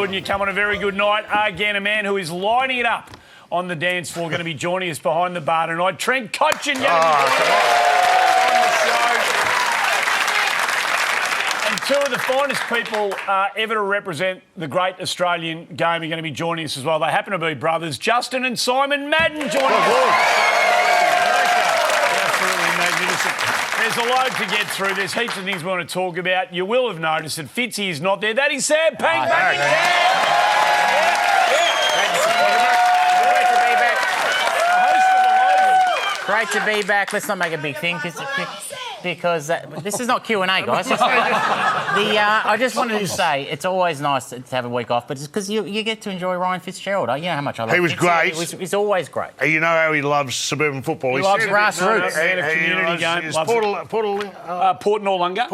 and you come on a very good night. Again, a man who is lining it up on the dance floor, going to be joining us behind the bar tonight. Trent Cotchin going to be on the show. And two of the finest people ever to represent the great Australian game are going to be joining us as well. They happen to be brothers, Justin and Simon Madden, joining us. Absolutely magnificent. There's a load to get through. There's heaps of things we want to talk about. You will have noticed that Fitzy is not there. That is Sam Pang back in Great to be back. Let's not make a big thing because this is not Q&A, guys. I just wanted to say it's always nice to have a week off, but it's because you get to enjoy Ryan Fitzgerald. You know how much I love him. He was great. He's always great. You know how he loves suburban football. He loves grassroots. And a community game. Port Noarlunga.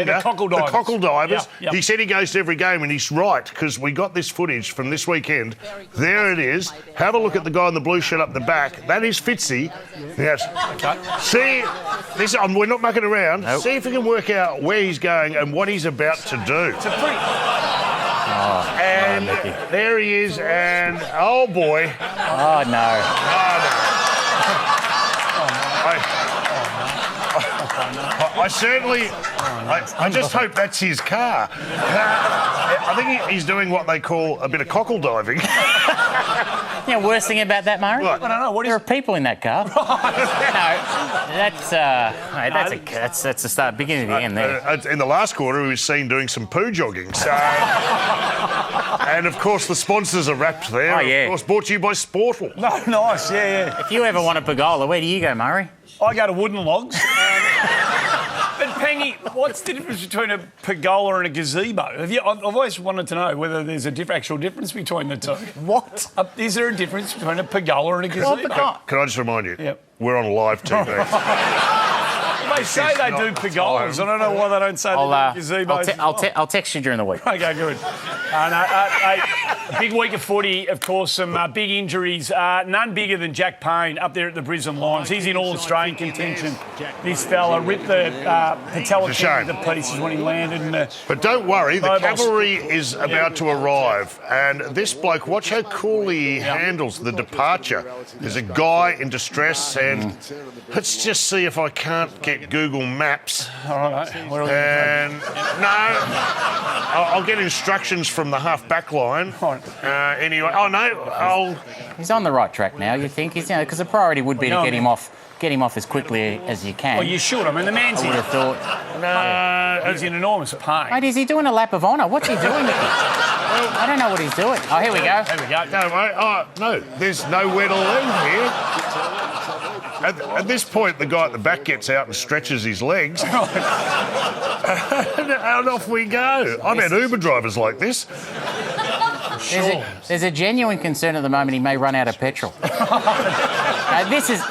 The Cockle Divers. The Cockle Divers. Yep. He said he goes to every game, and he's right, because we got this footage from this weekend. There it is. Have a look at the guy in the blue shirt up the back. That is Fitzy. Yes. Okay. See, we're not mucking around. Nope. See if we can work out where he's going and what he's about to do. It's a pretty... And there he is, and oh boy. Oh, no. I certainly... I just hope that's his car. I think he's doing what they call a bit of cockle diving. You know, worst thing about that, Murray? What? I don't know. There are people in that car. That's the start, beginning of the end there. In the last quarter, he was seen doing some poo jogging. So, and of course, the sponsors are wrapped there. Oh, yeah. Of course, brought to you by Sportle. No, nice, yeah. If you ever want a pergola, where do you go, Murray? I go to Wooden Logs. But, Pangy, what's the difference between a pergola and a gazebo? I've always wanted to know whether there's a actual difference between the two. What? Is there a difference between a pergola and a gazebo? Can I just remind you? Yep. We're on live TV. They say they do pergolas. I don't know why they don't say they do gazebos. I'll text you during the week. Okay, good. Big week of footy, of course, some big injuries. None bigger than Jack Payne up there at the Brisbane Lions. He's in All-Australian contention. This fella ripped the patella tendon to pieces when he landed. But don't worry, the cavalry is about to arrive. And this bloke, watch how coolly he handles the departure. There's a guy in distress, and let's just see if I can't get Google Maps. All right. I'll get instructions from the half-back line. Anyway, He's on the right track now, you think? He's, because the priority would be to get him off as quickly as you can. Well, you should. I mean, the man's I would have thought. he's in enormous pain. Mate, is he doing a lap of honour? What's he doing? I don't know what he's doing. Oh, here we go. There we go. No, mate. No, there's nowhere to leave here. At this point, the guy at the back gets out and stretches his legs. And off we go. I met Uber drivers like this. There's a genuine concern at the moment he may run out of petrol.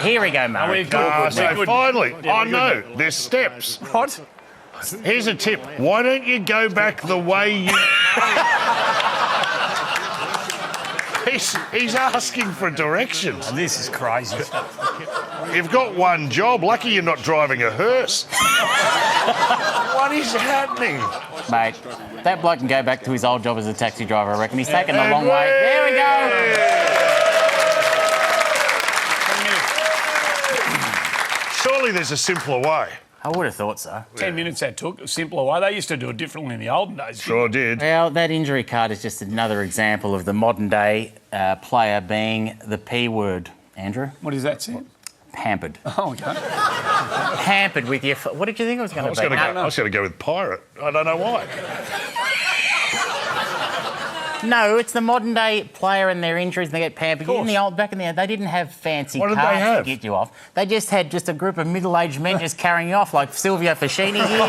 Here we go, Murray. Finally. No, there's steps. What? Here's a tip. Why don't you go back the way you... He's asking for directions. This is crazy. You've got one job. Lucky you're not driving a hearse. What is happening? Mate, that bloke can go back to his old job as a taxi driver, I reckon. He's taken the long way. There we go. Surely there's a simpler way. I would have thought so. 10 minutes that took, a simpler way. They used to do it differently in the olden days. Sure did. Well, that injury card is just another example of the modern-day player being the P word. Andrew? What does that say? Pampered. Oh, okay. Pampered with your... What did you think it was going to be? I was going to go with pirate. I don't know why. No, it's the modern-day player and their injuries, and they get pampered. Back in the day, they didn't have fancy cars to get you off. They just had a group of middle-aged men just carrying you off, like Silvio Fascini here.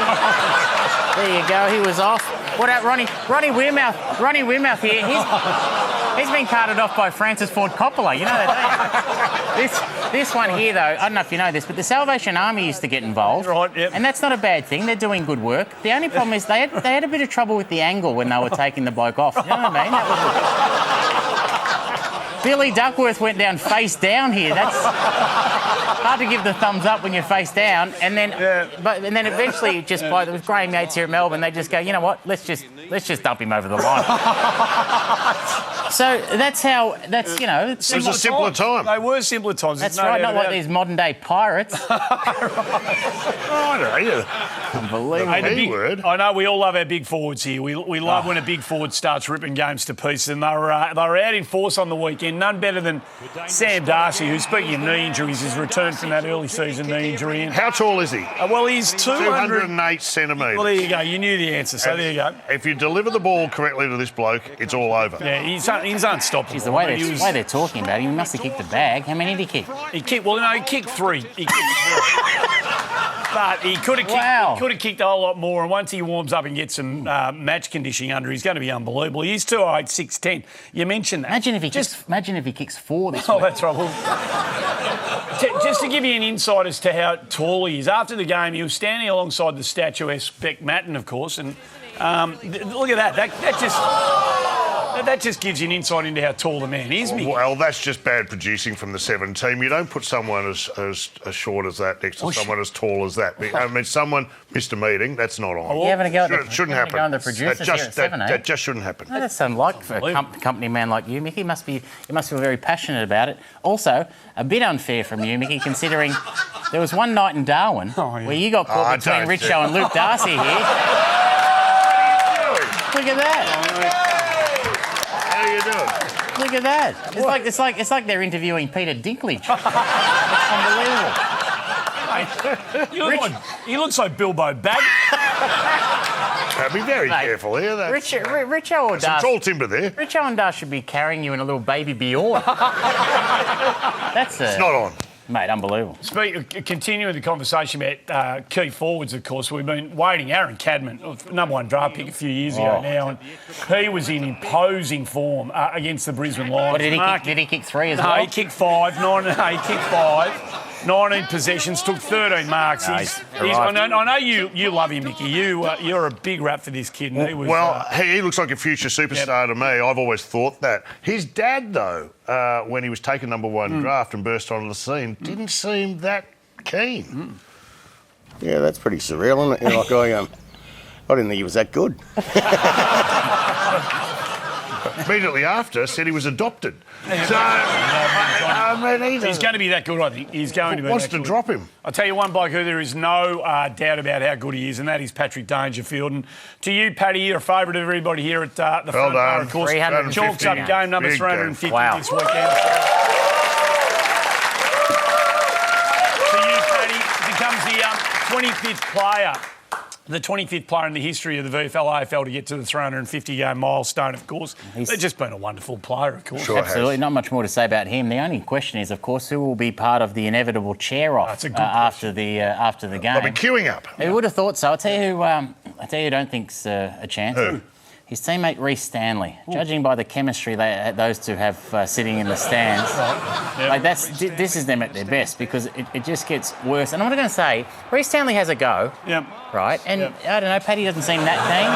There you go, he was off. What about Ronnie Weirmouth? Ronnie Weirmouth here. He's been carted off by Francis Ford Coppola. You know that. This one here, though, I don't know if you know this, but the Salvation Army used to get involved. Right, yep. And that's not a bad thing. They're doing good work. The only problem is they had a bit of trouble with the angle when they were taking the bloke off. You know what I mean? That was Billy Duckworth went down face down here. hard to give the thumbs up when you're face down, and then eventually, just with Graham Yates here at Melbourne, they just go, you know what? Let's just dump him over the line. So that's you know. It was a simpler time. They were simpler times. That's right. Not like these modern day pirates. Unbelievable. I know we all love our big forwards here. We love when a big forward starts ripping games to pieces, and they were out in force on the weekend. None better than Sam Darcy, who, speaking of knee injuries, has returned from that early season knee injury. How tall is he? Well, he's 208 centimetres. Well, there you go. You knew the answer, so there you go. If you deliver the ball correctly to this bloke, it's all over. Yeah, he's unstoppable. Jeez, the way they're talking about him, he must have kicked the bag. How many did he kick? He kicked 3. But he could have kicked a whole lot more, and once he warms up and gets some match conditioning under, he's going to be unbelievable. He's 208, 6'10". You mentioned that. Imagine if he kicks 4 this week. Oh, that's right. Well, just to give you an insight as to how tall he is, after the game, he was standing alongside the statuesque Beck Matten, of course, and look at that. That just gives you an insight into how tall the man is, Mick. Well, that's just bad producing from the 7 team. You don't put someone as short as that next to someone as tall as that. I mean, someone missed a meeting. That's not on. You having a go at shouldn't happen. Go on the producers here at 7, that just shouldn't happen. No, that's unlike for a company man like you, Mickey. You must feel very passionate about it. Also, a bit unfair from you, Mickey, considering there was one night in Darwin where you got caught between Richo and Luke Darcy here. Look at that. Look at that. It's like they're interviewing Peter Dinklage. It's unbelievable. He looks like Bilbo Baggins. Be very careful here. Richo or Darcy. Some tall timber there. Richo and Darcy should be carrying you in a little baby Bjorn. It's not on. Mate, unbelievable. Continuing the conversation about key forwards, of course, we've been waiting. Aaron Cadman, number 1 draft pick a few years ago now, and he was in imposing form against the Brisbane Lions. What, did he kick 3 as well? No, he kicked 5. He kicked 5. 19 possessions, took 13 marks. I know you love him, Mickey. You're a big rap for this kid. And he looks like a future superstar to me. I've always thought that. His dad, though, when he was taken number 1 draft and burst onto the scene, didn't seem that keen. Yeah, that's pretty surreal, isn't it? You're like going, I didn't think he was that good. Immediately after, said he was adopted. So, he's going to be that good, I think. He's going to be. Wants to drop him. I'll tell you one bloke who there is no doubt about how good he is, and that is Patrick Dangerfield. And to you, Paddy, you're a favourite of everybody here at the front bar, of course. Chalks up game number 350 this weekend. To you, Paddy, becomes the 25th player. The 25th player in the history of the VFL AFL to get to the 350-game milestone, of course. He's just been a wonderful player, of course. Sure, absolutely. Not much more to say about him. The only question is, of course, who will be part of the inevitable chair-off after the game. They'll be queuing up. Who would have thought so? I'll tell you who I don't think's a chance. Who? His teammate Reece Stanley. Ooh. Judging by the chemistry those two have sitting in the stands, this is them at their best, because it just gets worse. And I'm going to say, Reece Stanley has a go, right? And I don't know, Paddy doesn't seem that keen.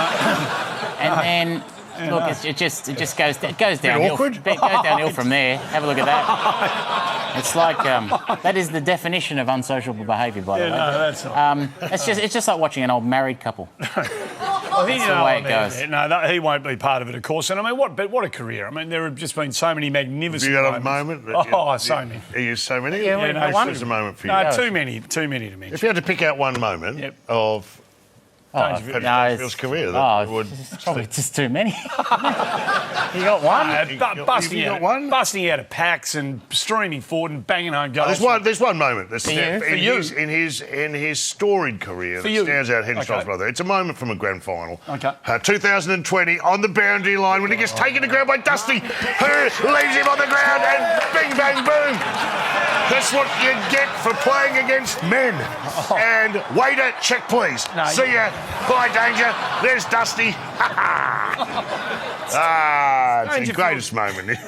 And then look, it just goes downhill. It goes downhill from there. Have a look at that. It's like that is the definition of unsociable behaviour, by the way. No, that's not. It's just like watching an old married couple. That's the way it goes. No, he won't be part of it, of course. And I mean, what a career! I mean, there have just been so many magnificent. Have you got a moment? So many. Are you so many? Yeah, there's a moment for you. No, too many to mention. If you had to pick out one moment of Dangerfield's career, probably just too many. You got one? Busting out of packs and streaming forward and banging home goals. There's one moment in his storied career that stands out head and shoulders, brother. It's a moment from a grand final. 2020 on the boundary line when he gets taken to ground by Dusty, who leaves him on the ground, and bing, bang, boom. That's what you get for playing against men. And waiter, check please. See ya. Bye, Danger. There's Dusty. It's the greatest moment.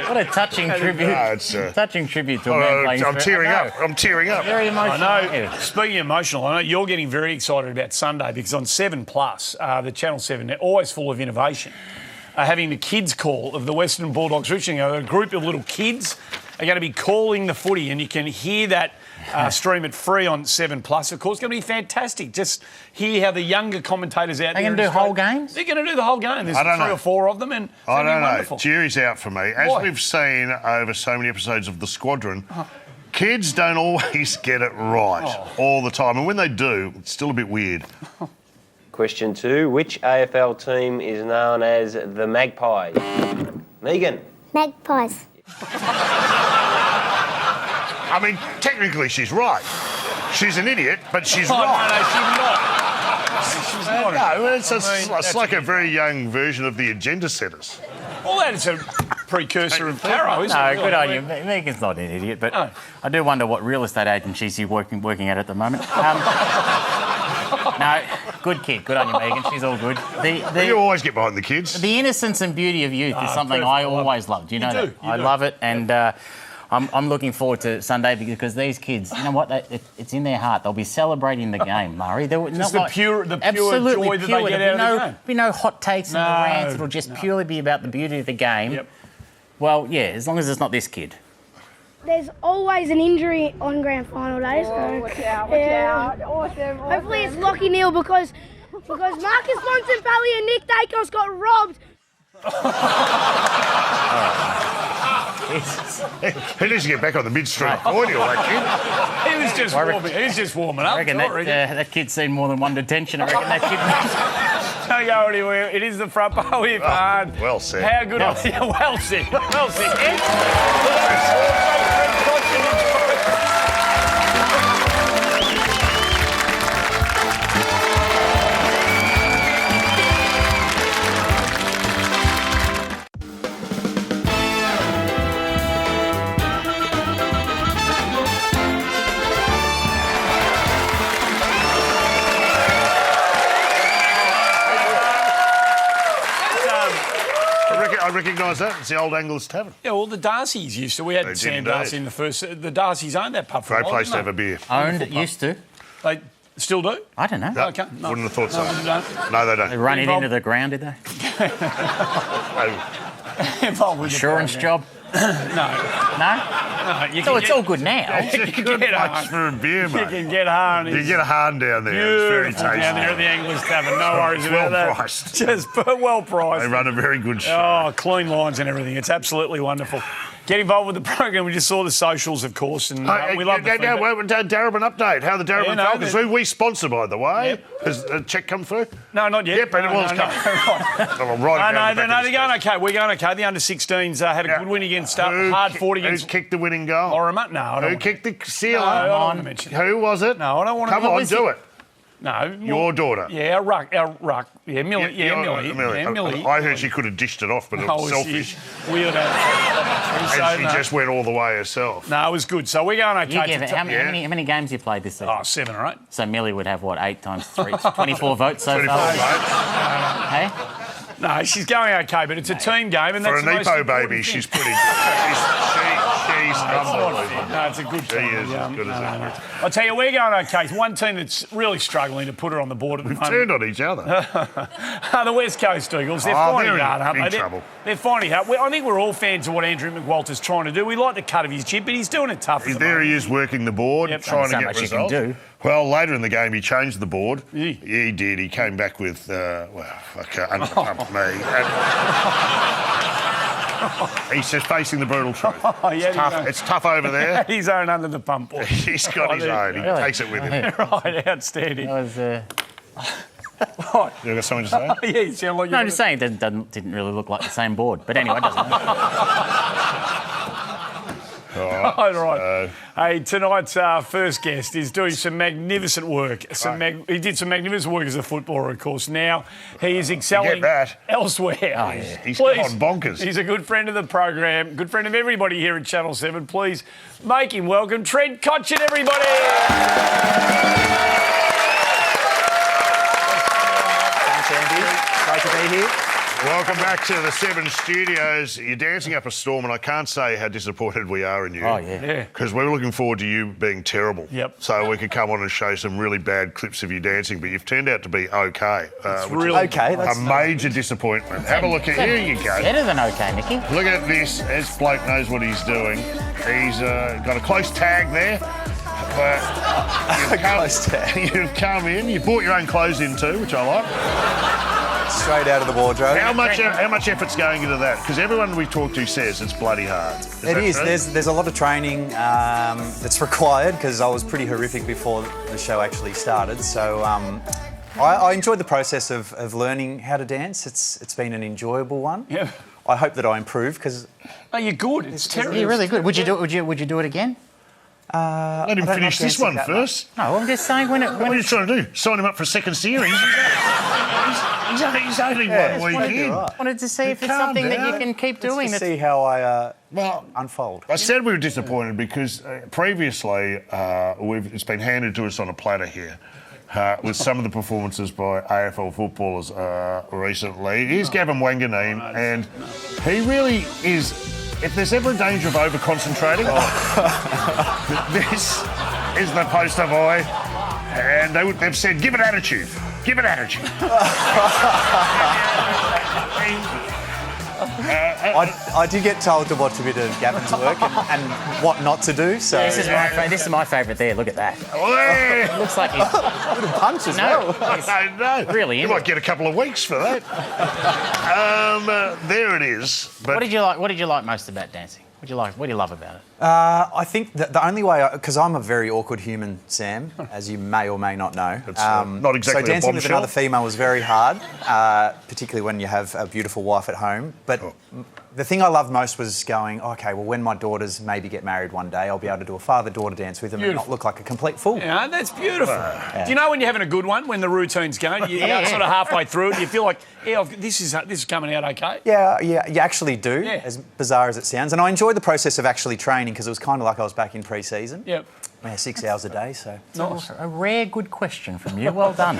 What a touching tribute. Touching tribute to a man playing. I'm tearing up. Very emotional. I know. Speaking of emotional, I know you're getting very excited about Sunday, because on 7 Plus, the Channel 7, they're always full of innovation. Having the kids call of the Western Bulldogs, reaching a group of little kids are going to be calling the footy, and you can hear that stream at free on 7 Plus. Of course, it's going to be fantastic. Just hear how the younger commentators out there. They're going to do whole games? They're going to do the whole game. There's 3 or 4 of them, and I don't know. wonderful. Jury's out for me. As we've seen over so many episodes of The Squadron, kids don't always get it right all the time, and when they do, it's still a bit weird. Question 2. Which AFL team is known as the Magpies? Megan. Magpies. I mean, technically she's right. She's an idiot, but she's right. No, she's not. No, it's like a very young version of the agenda setters. Well, that's a precursor of Caro, isn't it? No, good on you. Megan's not an idiot, but I do wonder what real estate agent she's working at the moment. No, good kid. Good on you, Megan. She's all good. You always get behind the kids. The innocence and beauty of youth is something I always loved. You know that. I love it, and I'm looking forward to Sunday because these kids, you know what? It's in their heart. They'll be celebrating the game, Murray. Just the pure joy that they get out of the game. There'll be no hot takes and rants. It'll just purely be about the beauty of the game. Yep. Well, yeah, as long as it's not this kid. There's always an injury on grand final day, so watch out. Awesome. hopefully it's Lockie Neal because Marcus Bontempelli and Nick Dacos got robbed. He needs to get back on the mid-street cordial, that kid. He was just warming up. I reckon that kid's seen more than one detention. I reckon that kid... Don't go anywhere. It is the front bar with Hard. Well said. How good of you. Well said. Well said. I recognise that. It's the old Angler's Tavern. Yeah, well, the Darcys used to. We had Sam Darcy in the first. The Darcys owned that pub for a Great while, place to didn't have a beer. Owned it, used to. They still do? I don't know. No, Okay, no. Wouldn't have thought so. No, they don't. No, they They don't. run it into the ground, did they? Involved with the Insurance program. job? No. No? You So can it's all good now. It's a good place for a beer, You mate. can get hard. You get a hard down there. It's very Beautiful tasty. down there at the Anglers Tavern. No worries about that. Well priced. Just well priced. They run a very good show. Oh, clean lines and everything. It's absolutely wonderful. Get involved with the program. We just saw the socials, of course, and we love the feedback. Darabin update. How the Darabin Falcons no, do. We sponsor, by the way. Yep. Has a check come through? No, not yet. Yep, but it's coming. I'm right They're going okay. We're going okay. The under-16s had a good win against Hard fought against Who kicked the winning goal? Lorimer. No, I don't Who kicked the sealer? No, I don't want to mention it. Who was it? No, I don't want to. Come on, do it. No. Your daughter. Yeah, our ruck. Yeah, Millie. Millie. I heard she could have dished it off, but it was selfish. Weird. And she just went all the way herself. No, it was good. So we're going okay. You give it, how many games you played this season? Oh, 7 or 8. So Millie would have, what, 8 times 3? 24 votes so 24 far? votes. Hey? No, she's going okay, but it's a team game, and For that's a the most Nepo important baby, thing. she's pretty good. She's unbelievable. No, it's a good She team. is as good as that. I'll tell you, we're going okay. It's one team that's really struggling to put her on the board at the We've moment. turned on each other. The West Coast Eagles, they're finding they're it hard, in aren't big they? trouble. They're finding it hard. I think we're all fans of what Andrew McWalter's trying to do. We like the cut of his jib, but he's doing it tough. There he is working the board, Yep. trying to So get much you can results. do. Well, later in the game, he changed the board. Yeah. He did. He came back with, under the pump me. And he's just facing the brutal truth. It's tough over there. His own under the pump. Boy. He's got his own. He Really? takes it with him. Right, outstanding. That was... You got something to say? Yeah, you sound like No, you're I'm just saying it didn't really look like the same board. But anyway, it doesn't matter. All right. Hey, tonight's first guest is doing some magnificent work. He did some magnificent work as a footballer, of course. Now he is excelling that. elsewhere. Oh, yeah. He's gone bonkers. He's a good friend of the program, good friend of everybody here at Channel 7. Please make him welcome Trent Cotchin, everybody. Thanks, Andy. Great to be here. Welcome back to the Seven Studios. You're dancing up a storm, and I can't say how disappointed we are in you. Oh, yeah. Because we're looking forward to you being terrible. Yep. So we could come on and show some really bad clips of you dancing, but you've turned out to be okay. It's which really is Okay, a major disappointment. Have a look at here you go. Better than okay, Mickey. Look at this. This bloke knows what he's doing. He's got a close tag there. But you've come in. You brought your own clothes in too, which I like. Straight out of the wardrobe. How much effort's going into that? Because everyone we talk to says it's bloody hard. It is. There's a lot of training that's required because I was pretty horrific before the show actually started. So I enjoyed the process of learning how to dance. It's been an enjoyable one. Yeah. I hope that I improve because. Oh, you're good. It's terrible. You're really good. Would you do it again? Let him finish this one first. No, I'm just saying when What are you trying to do? Sign him up for a second series? He's only 1 week in. wanted to see if it's something that you can keep doing. Let's see how I Well, unfold. I said we were disappointed because previously it's been handed to us on a platter here. With some of the performances by AFL footballers recently. Here's Gavin Wanganeen, and he really is. If there's ever a danger of over-concentrating, this is the poster boy. And they've said, give it attitude. Give it attitude. I did get told to watch a bit of Gavin's work and what not to do. So This is my favourite there. Look at that. Looks like he's punch as well. No. really You into might get a couple of weeks for that. There it is. But What did you like most about dancing? What do you love about it? I think that the only way, because I'm a very awkward human, Sam, as you may or may not know. It's not exactly so dancing a with bombshell. another female was very hard, particularly when you have a beautiful wife at home. But the thing I loved most was going, okay, well, when my daughters maybe get married one day, I'll be able to do a father-daughter dance with them and not look like a complete fool. Yeah, that's beautiful. Do you know when you're having a good one, when the routine's going, you're sort of halfway through it, you feel like, this is coming out okay? Yeah, you actually do, Yeah. as bizarre as it sounds. And I enjoyed the process of actually training because it was kind of like I was back in pre-season. Yep. Yeah, 6 hours a day, so... Nice. A rare good question from you. Well done.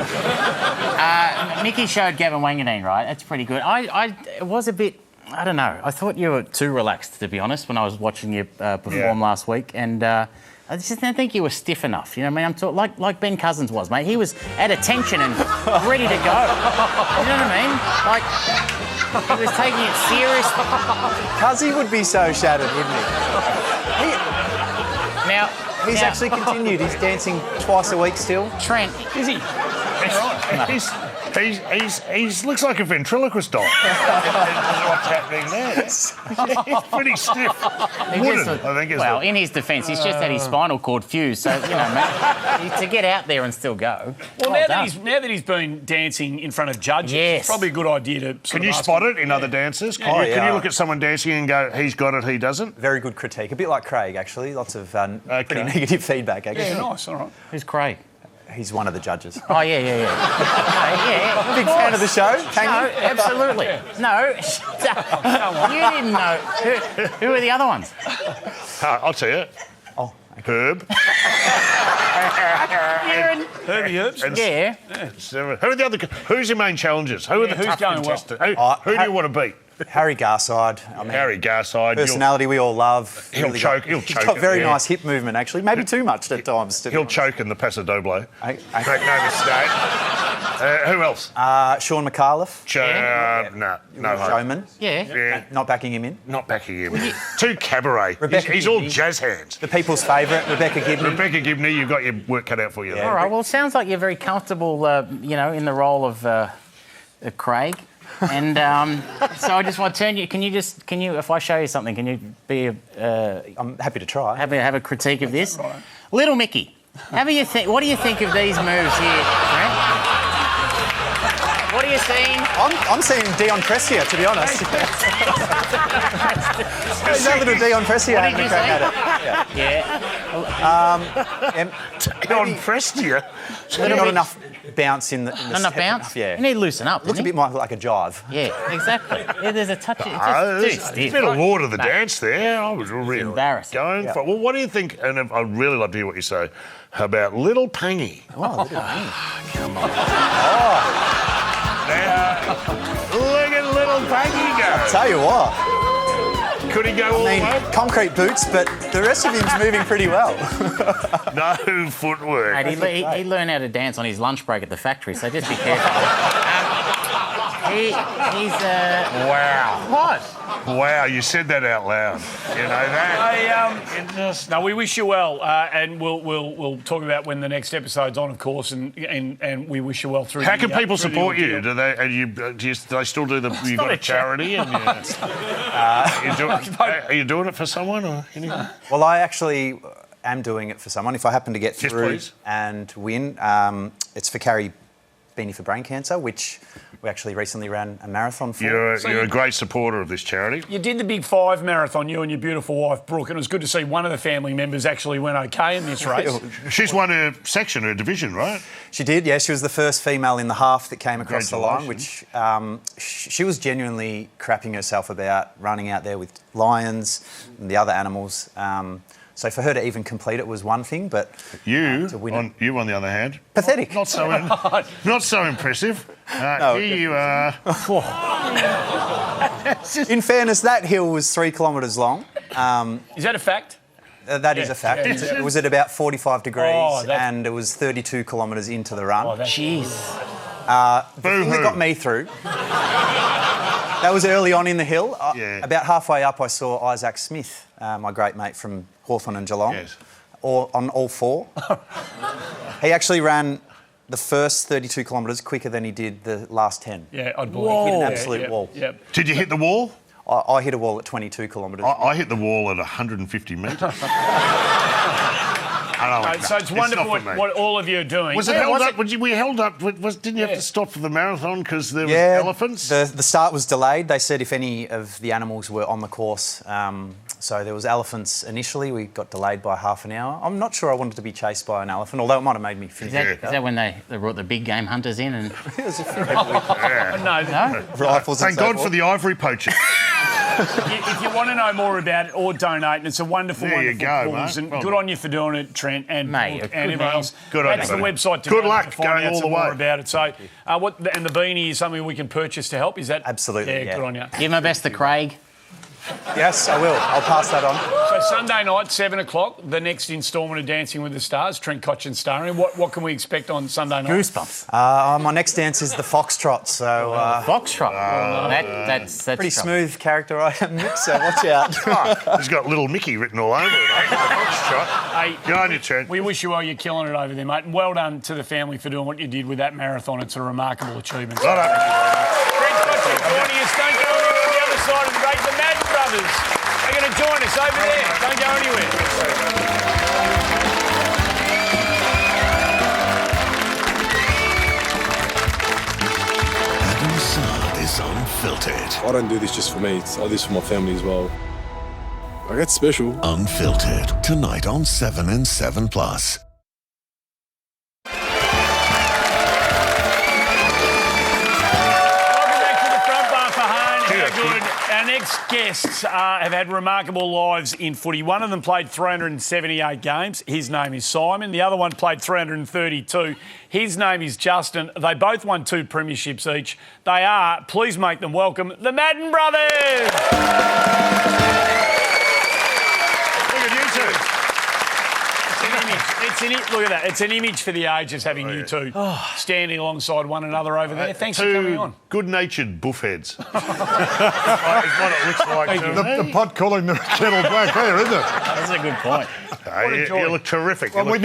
Mickey showed Gavin Wanganeen, right? That's pretty good. It was a bit... I don't know. I thought you were too relaxed, to be honest, when I was watching you perform last week. And I just didn't think you were stiff enough. You know what I mean? I'm talking like Ben Cousins was, mate. He was at attention and ready to go. You know what I mean? Like, he was taking it serious. Cuzzy would be so shattered, wouldn't he? He's actually continued. He's dancing twice a week still. Trent. Is he? He looks like a ventriloquist doll. What's happening there? He's pretty stiff. Well, in his defence, he's just had his spinal cord fused, so, you know, mate, to get out there and still go. Well, now that he's been dancing in front of judges, it's probably a good idea to... Can you spot it in other dancers? Can you look at someone dancing and go, he's got it, he doesn't? Very good critique. A bit like Craig, actually. Lots of pretty negative feedback, actually. Yeah, nice, all right. Who's Craig? He's one of the judges. Oh, yeah. Yeah. Big fan of the show, No, absolutely. No, you didn't know. Who are the other ones? I'll tell you. Oh, Herb. Herbie Herbs? Yeah. Who are the other? Who's your main challengers? Who are the who's tough going well? contestants? Who do you want to beat? Harry Garside. I mean, Harry Garside. personality we all love. He'll choke. He'll He's choke. got very nice hip movement, actually. Maybe too much at times. He'll choke in the Paso Doble. Make I, no mistake. Who else? Sean McAuliffe. No hope. Showman. Yeah. Not backing him in. Not backing him. Too cabaret. He's all jazz hands. The people's favourite, Rebecca Gibney. Rebecca Gibney, you've got your work cut out for you there. All right, well, it sounds like you're very comfortable, in the role of Craig. And so I just want to turn you... Can you, if I show you something, can you be I'm happy to try. have a critique of this? Little Mickey, what do you think of these moves here, Trent? What are you seeing? I'm seeing Dion Pressia, to be honest. There's a little Dion Pressia What did having a you crack say? at it. Dion Prestia. Maybe not enough bounce in the Not enough bounce? Yeah. You need to loosen up, Looks a bit more like a jive. Yeah, exactly. Yeah, there's a touch... It's a bit of Lord of the Dance there. I was really embarrassing. going for... Well, what do you think, and I'd really love to hear what you say, about Little Pangy? Oh, Little Pangy. Come on. Now, look at Little long can he go? Tell you what. Could he go all the way? Concrete boots, but the rest of him's moving pretty well. No footwork. Mate, he learned how to dance on his lunch break at the factory, so just be careful. Wow. What? Wow, you said that out loud. You know that? No, we wish you well, and we'll talk about when the next episode's on, of course, and we wish you well through. How can people support you? Do they still do the? You got a charity, and are you doing it for someone or anything? Well, I actually am doing it for someone. If I happen to get Yes, through please. and win, it's for Carrie Beanie for Brain Cancer, which we actually recently ran a marathon for. You're a great supporter of this charity. You did the Big 5 marathon, you and your beautiful wife, Brooke, and it was good to see one of the family members actually went okay in this race. She's won her section, her division, right? She did, yeah. She was the first female in the half that came across the line, which she was genuinely crapping herself about running out there with lions and the other animals. So for her to even complete it was one thing, but you, to win you on the other hand, pathetic. Not so impressive. No. Here you are. In fairness, that hill was 3 kilometres long. Is that a fact? That is a fact. Yeah. It was at about 45 degrees, Oh, and it was 32 kilometres into the run. Jeez. The thing that got me through, that was early on in the hill. About halfway up, I saw Isaac Smith, my great mate from Hawthorn and Geelong, on all four. He actually ran the first 32 kilometres quicker than he did the last 10. Yeah, I'd believe. He hit an absolute wall. Yep. Did you hit the wall? I hit a wall at 22 kilometres. I hit the wall at 150 metres. So it's wonderful what all of you are doing. Was it held up? We held up. Didn't you have to stop for the marathon because there was elephants? The start was delayed. They said if any of the animals were on the course. So there was elephants initially. We got delayed by half an hour. I'm not sure I wanted to be chased by an elephant, although it might have made me finish. Is that when they brought the big game hunters in? And No. Rifles. Thank God for the ivory poachers. If you want to know more about it or donate, and it's a wonderful, There you wonderful go, cause, mate. and Well good done. on you for doing it, Trent, and Mate, Brooke good and everyone man. else. Good on That's you, the buddy. website to Good go luck to find going out all some the more way. about it. So, and the beanie is something we can purchase to help. Is that Absolutely, yeah. Good on you. give my best to Craig. Yes, I will. I'll pass that on. So Sunday night, 7 o'clock, the next instalment of Dancing with the Stars, Trent Cotchin starring. What can we expect on Sunday night? Goosebumps. My next dance is the foxtrot. So Foxtrot. That's pretty tough. smooth character I am, Mick. So watch out. He's got Little Mickey written all over it. Hey, Go on, you Trent. we wish you well. You're killing it over there, mate. And well done to the family for doing what you did with that marathon. It's a remarkable achievement. Well done. Trent Cotchin joining us. Don't go anywhere on the other side of the break. The Madden Brothers are going to join us over there. Don't go anywhere. Adam Saad is unfiltered. I don't do this just for me. I do this for my family as well. Like, that's special. Unfiltered. Tonight on 7 and 7 Plus. Welcome back to the front bar for Hone. How good. Our next guests have had remarkable lives in footy. One of them played 378 games. His name is Simon. The other one played 332. His name is Justin. They both won 2 premierships each. They are, please make them welcome, the Madden Brothers. Look at you two. Look at that. It's an image for the ages having you two standing alongside one another over there. Thanks for coming on. Good-natured buffheads. It's what it looks like to me. The pot calling the kettle black there, isn't it? That's a good point. You look terrific. Well, we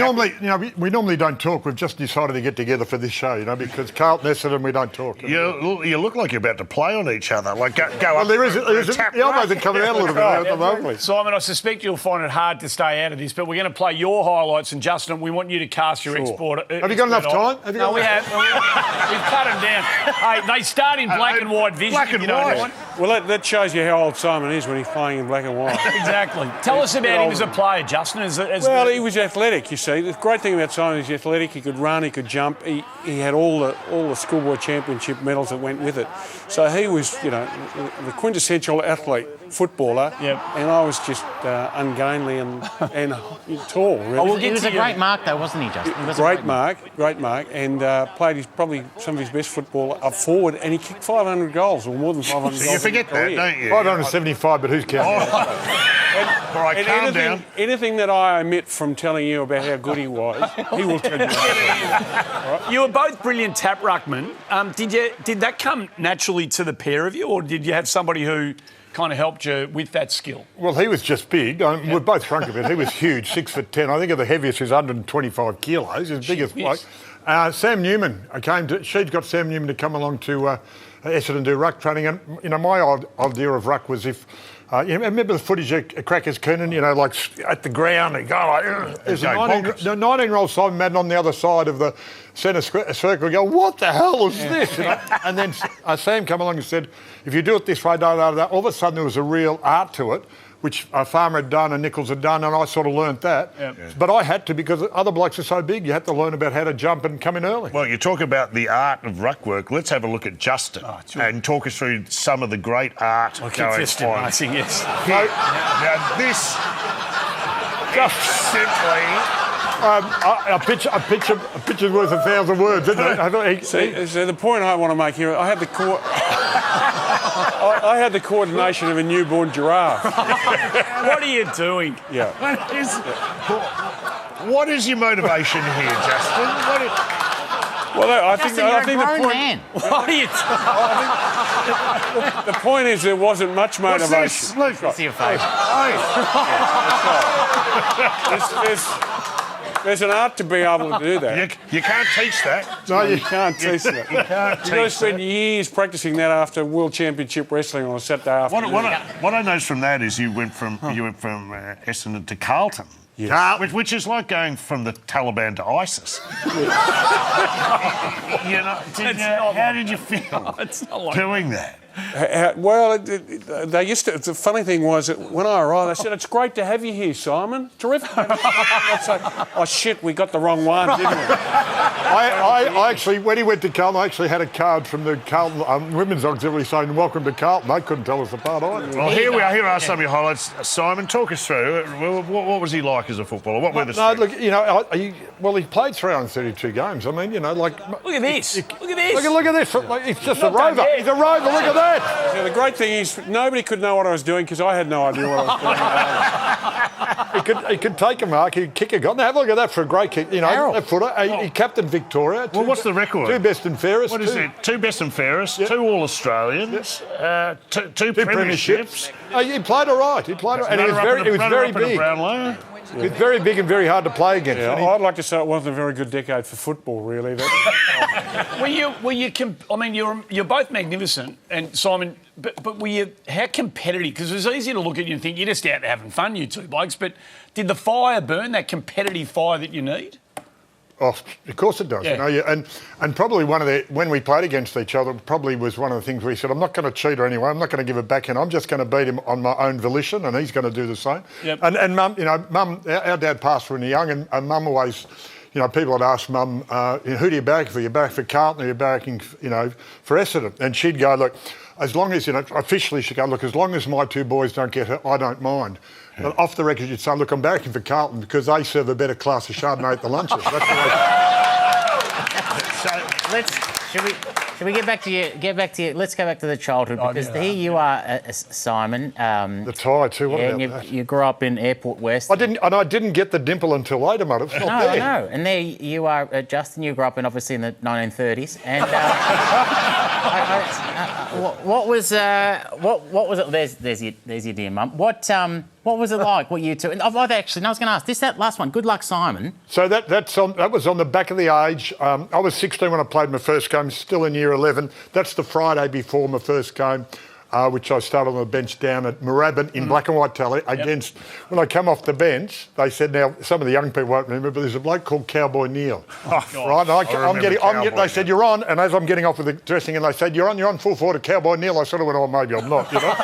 normally don't talk. We've just decided to get together for this show, because Carlton Essendon, we don't talk. You look like you're about to play on each other. Like go Well, up. there is the elbows are coming out a little bit at the moment. Simon, I suspect you'll find it hard to stay out of this, but we're going to play your highlights, and Justin, we want you to cast your export. Have you got enough time? No, we have. We've cut them down. Hey, they start in black and white vision. Black and if you don't white. know. Well, that shows you how old Simon is when he's playing in black and white. Exactly. Tell us about him as a player, Justin. He was athletic, you see. The great thing about Simon is he's athletic. He could run, he could jump. He had all the schoolboy championship medals that went with it. So he was, the quintessential athlete, footballer. Yep. And I was just ungainly and tall, really. He was a great mark, though, wasn't he, Justin? He was great mark, and played probably some of his best football up forward, and he kicked 500 goals, or more than 500 goals. You forget that, don't you? 575, but who's counting? All right, calm down. Anything that I omit from telling you about how good he was, he will tell you. Right. You were both brilliant tap ruckmen. Did that come naturally to the pair of you, or did you have somebody who kind of helped you with that skill? Well, he was just big. We're both shrunk a bit. He was huge, 6'10". I think of the heaviest was 125 kilos. His biggest bloke. Sam Newman she'd got Sam Newman to come along to Essendon do ruck training, and my idea of ruck was if. You remember the footage of Crackers Keenan, like at the ground and go like, there's a 19-year-old Simon Madden on the other side of the centre circle go, what the hell is this? And then Sam came along and said, if you do it this way, all of a sudden there was a real art to it, which Farmer had done and Nichols had done, and I sort of learnt that. Yep. Yeah. But I had to, because other blokes are so big, you had to learn about how to jump and come in early. Well, you talk about the art of ruck work. Let's have a look at Justin and talk us through some of the great art going on. Yes. Now, this just simply... a picture's worth 1,000 words, isn't it? So the point I want to make here, I had the coordination of a newborn giraffe. What are you doing? Yeah. What is your motivation here, Justin? I think the point. Man. What are you the point is there wasn't much motivation. What's this? Your favourite. There's an art to be able to do that. You can't teach that. No, you can't teach that. You've got to spend years practicing that after World Championship Wrestling on a Saturday afternoon. What I noticed from that is you went from Essendon to Carlton. Yes. Which is like going from the Taliban to ISIS. How did you feel doing that? They used to. The funny thing was that when I arrived, they said, "It's great to have you here, Simon. Terrific." I'd say, "Oh shit, we got the wrong one, didn't we?" I actually, when he went to Carlton, I actually had a card from the Carlton women's auxiliary saying, "Welcome to Carlton." They couldn't tell us apart either. Well, here we are. Here are some of your highlights. Simon, talk us through. What was he like as a footballer? What were the strengths? Look, he played 332 games. I mean, look at this. Look at this. Look at this. He's just a rover. He's a rover. Look at that. So the great thing is nobody could know what I was doing because I had no idea what I was doing. He could take a mark, he'd kick a goal. Now have a look at that for a great kick. That footer. He captained Victoria. What's the record? 2 best and fairest. What is it? 2 best and fairest, 2 All-Australians, 2 premierships. He played all right. He was very big. He was very big and very hard to play against. Yeah, I'd like to say it wasn't a very good decade for football, really. You're both magnificent, and Simon, but were you, how competitive? Because it was easy to look at you and think you're just out there having fun, you two blokes, but did the fire burn, that competitive fire that you need? Oh, of course it does. Yeah. And probably when we played against each other, probably was one of the things we said, I'm not going to cheat her anyway. I'm not going to give a backhand. I'm just going to beat him on my own volition, and he's going to do the same. Yep. And Mum, Mum, our dad passed when he was young, and Mum always, people would ask Mum, who do you barrack for? You barrack for Carlton, or you're barracking, for Essendon? And she'd go, look, as long as, officially she'd go, look, as long as my 2 boys don't get hurt, I don't mind. Yeah. But off the record, you'd say, look, I'm barracking for Carlton because they serve a better class of Chardonnay at the lunches. That's the way. Should we get back to you? Let's go back to the childhood, because here you are, Simon. The tie too. What about that? You grew up in Airport West. I didn't get the dimple until later, mate. It's not there. No. And there you are, Justin. You grew up obviously in the 1930s, and what was it? There's your dear mum. What was it like? What you two? And I was going to ask that last one. Good luck, Simon. So that was on the back of the age. I was 16 when I played my first game. Still in year 11. That's the Friday before my first game. which I started on the bench down at Moorabbin in black and white tally against, when I come off the bench, they said, now, some of the young people won't remember, but there's a bloke called Cowboy Neil. Right? And they said, you're on, and as I'm getting off with the dressing, and they said, you're on full forward to Cowboy Neil. I sort of went, oh, maybe I'm not, you know.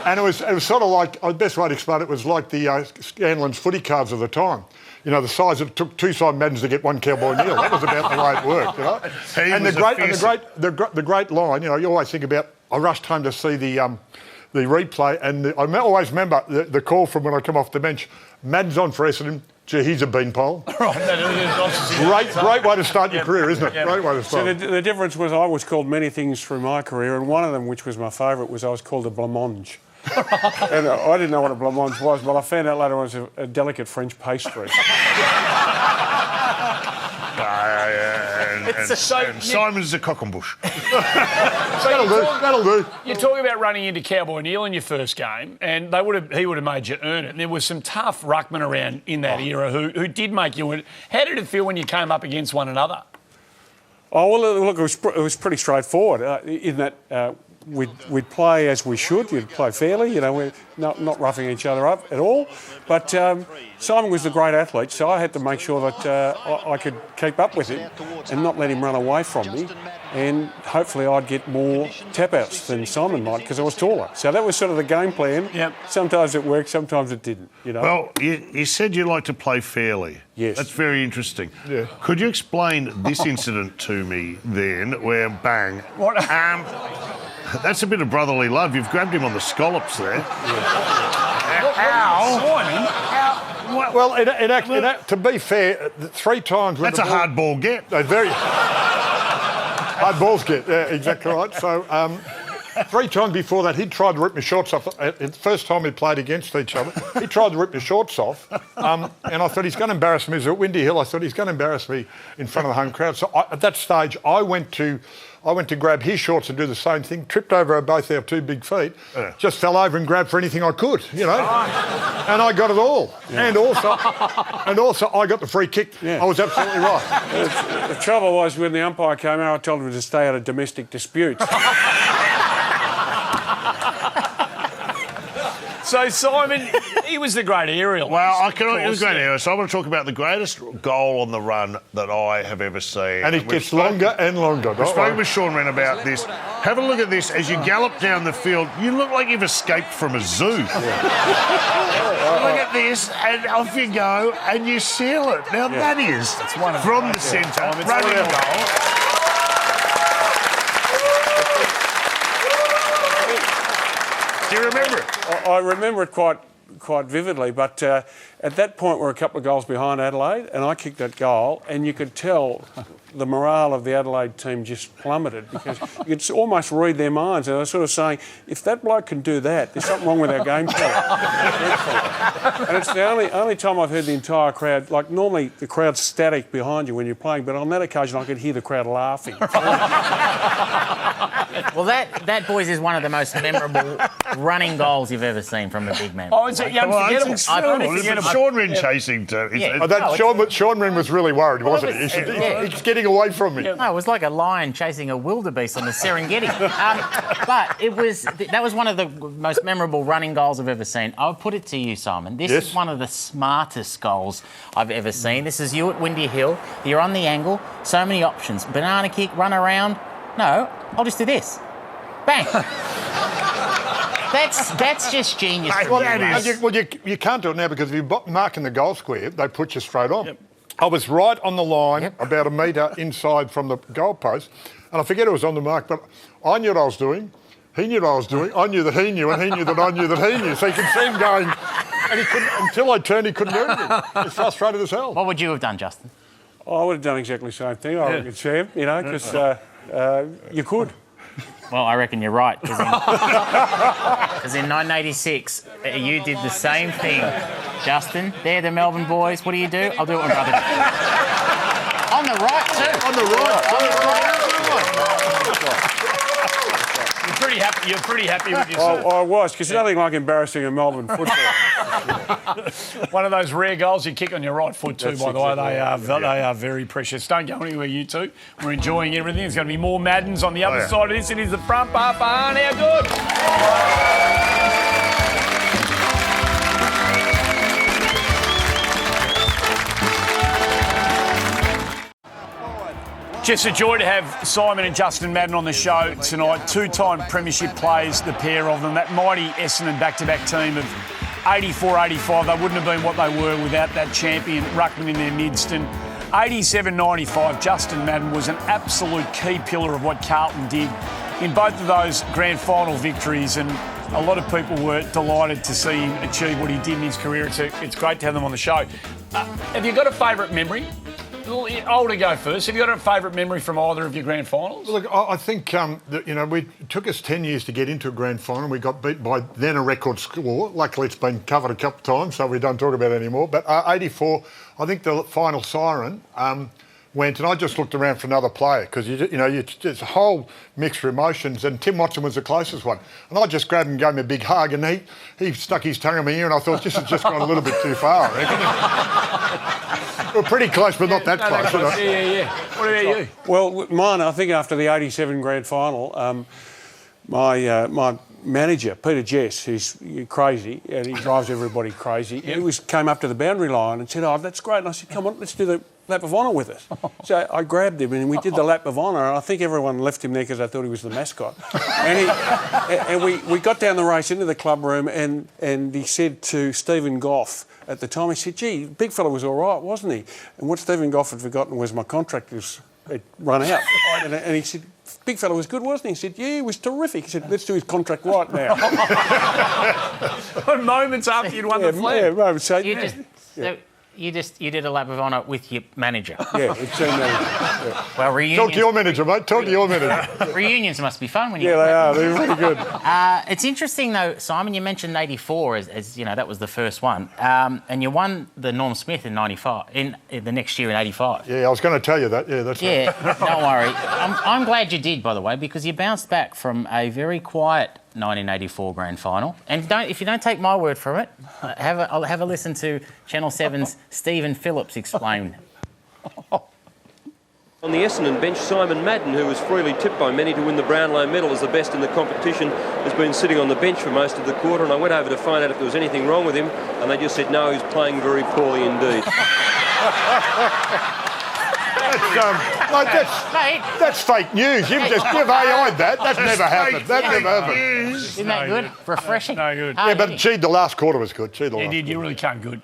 And it was sort of like, the best way to explain it was like the Scanlon's footy cards of the time. You know, the size, it took 2 Simon Maddens to get 1 Cowboy Neil. That was about the way it worked, you know. The great line, you know, you always think about, I rushed home to see the replay, and I always remember the call from when I come off the bench, Maddens on for Essendon, gee, he's a beanpole. Great way to start your career, isn't it? Great way to start. So the difference was I was called many things through my career, and one of them, which was my favourite, was I was called a blancmange. And I didn't know what a blancmange was, but I found out later it was a delicate French pastry. And Simon's a cockenbush. That'll do. You're talking about running into Cowboy Neil in your first game, and he would have made you earn it. And there was some tough ruckmen around in that era who did make you earn it. How did it feel when you came up against one another? Oh, well, look, it was pretty straightforward in that we'd play as we should. You'd play fairly, you know, we're not roughing each other up at all. But Simon was the great athlete, so I had to make sure that I could keep up with him and not let him run away from me. And hopefully I'd get more tap-outs than Simon might because I was taller. So that was sort of the game plan. Yep. Sometimes it worked, sometimes it didn't, you know. Well, you said you like to play fairly. Yes. That's very interesting. Yeah. Could you explain this incident to me then, where bang... What? That's a bit of brotherly love. You've grabbed him on the scallops there. How? Well, to be fair, 3 times... That's a hard ball get. Very... hard balls get, yeah, exactly right. So, 3 times before that, he tried to rip my shorts off. The first time we played against each other, he tried to rip my shorts off. And I thought, he's going to embarrass me. It was at Windy Hill. I thought, he's going to embarrass me in front of the home crowd. So at that stage, I went to grab his shorts and do the same thing, tripped over both our 2 big feet, just fell over and grabbed for anything I could, you know. And I got it all. Yeah. And also I got the free kick. Yeah. I was absolutely right. The trouble was when the umpire came out, I told him to stay out of domestic disputes. So, Simon, he was the great aerial. Well, he was the great aerial. So I want to talk about the greatest goal on the run that I have ever seen. And it gets longer and longer. I spoke with Sean Wren about this. Have a look at this. As you gallop down the field, you look like you've escaped from a zoo. Look at this, and off you go, and you seal it. Now, that is from the centre, running a goal. Do you remember it? I remember it quite vividly, but at that point we're a couple of goals behind Adelaide, and I kicked that goal, and you could tell the morale of the Adelaide team just plummeted because you could almost read their minds. And they were sort of saying, if that bloke can do that, there's something wrong with our game plan. And it's the only time I've heard the entire crowd, like normally the crowd's static behind you when you're playing, but on that occasion I could hear the crowd laughing. Well, that, boys, is one of the most memorable running goals you've ever seen from a big man. Oh, it's unforgettable. Sean Wren chasing to... Sean Wren was really worried, wasn't he? He's getting away from me. No, it was like a lion chasing a wildebeest on the Serengeti. But that was one of the most memorable running goals I've ever seen. I'll put it to you, Simon. This is one of the smartest goals I've ever seen. This is you at Windy Hill. You're on the angle. So many options. Banana kick, run around. No, I'll just do this. Bang. That's just genius. You can't do it now because if you're marking the goal square, they put you straight on. Yep. I was right on the line, about a metre inside from the goal post, and I forget it was on the mark, but I knew what I was doing. He knew what I was doing. I knew that he knew, and he knew that I knew that he knew. So you can see him going, and he couldn't, until I turned, he couldn't do anything. It's frustrated as hell. What would you have done, Justin? I would have done exactly the same thing, I reckon, Sam, you know, because you could. Well, I reckon you're right, because in 1986, you did the same thing. Justin, they're the Melbourne boys. What do? I'll do it with my brother. On the right, too. On the right. You're pretty happy with yourself. I was, because nothing like embarrassing a Melbourne football. One of those rare goals you kick on your right foot too, That's by the way. exactly They are very precious. Don't go anywhere, you two. We're enjoying everything. There's going to be more Maddens on the other side of this. It is the front bar for Arn. How good? Just a joy to have Simon and Justin Madden on the show tonight. Two-time premiership players, the pair of them. That mighty Essendon back-to-back team of 84-85. They wouldn't have been what they were without that champion ruckman in their midst. And 87-95, Justin Madden was an absolute key pillar of what Carlton did in both of those grand final victories. And a lot of people were delighted to see him achieve what he did in his career. It's great to have them on the show. Have you got a favourite memory? I'll go first. Have you got a favourite memory from either of your grand finals? Look, I think that, it took us 10 years to get into a grand final. We got beat by then a record score. Luckily, it's been covered a couple of times, so we don't talk about it anymore. But 84, I think the final siren went, and I just looked around for another player because it's a whole mixture of emotions. And Tim Watson was the closest one, and I just grabbed him and gave him a big hug, and he stuck his tongue in my ear, and I thought this has just gone a little bit too far. I reckon. We're pretty close, but not that close. Yeah. What about you? Well, mine, I think after the 87 grand final, my manager, Peter Jess, who's crazy, and he drives everybody crazy, he came up to the boundary line and said, "Oh, that's great." And I said, "Come on, let's do the lap of honour with us." So I grabbed him and we did the lap of honour, and I think everyone left him there because they thought he was the mascot. And we got down the race into the club room, and he said to Stephen Goff at the time, he said, "Gee, big fella was all right, wasn't he?" And what Stephen Goff had forgotten was my contract had run out. And he said, "Big fella was good, wasn't he?" He said, "Yeah, he was terrific." He said, "Let's do his contract right now." Moments after you'd won the flag. Yeah, moments. So, You did a lap of honour with your manager. Yeah, it's team manager. Yeah. Well, reunions... Talk to your manager, mate. Talk to your manager. Reunions must be fun when you... Yeah, they are. They're really good. It's interesting, though, Simon, you mentioned 84 as that was the first one. And you won the Norm Smith in 95, in the next year in 85. Yeah, I was going to tell you that. Yeah, that's right. Yeah, don't worry. I'm glad you did, by the way, because you bounced back from a very quiet 1984 grand final. And if you don't take my word for it, I'll have a listen to Channel 7's Stephen Phillips explain. On the Essendon bench, Simon Madden, who was freely tipped by many to win the Brownlow medal as the best in the competition, has been sitting on the bench for most of the quarter, and I went over to find out if there was anything wrong with him, and they just said no, he's playing very poorly indeed. That's fake news. You've AI'd that. That's never happened. That never happened. Isn't that good? Refreshing. No good. Yeah, but gee, the last quarter was good. You did. You really came good.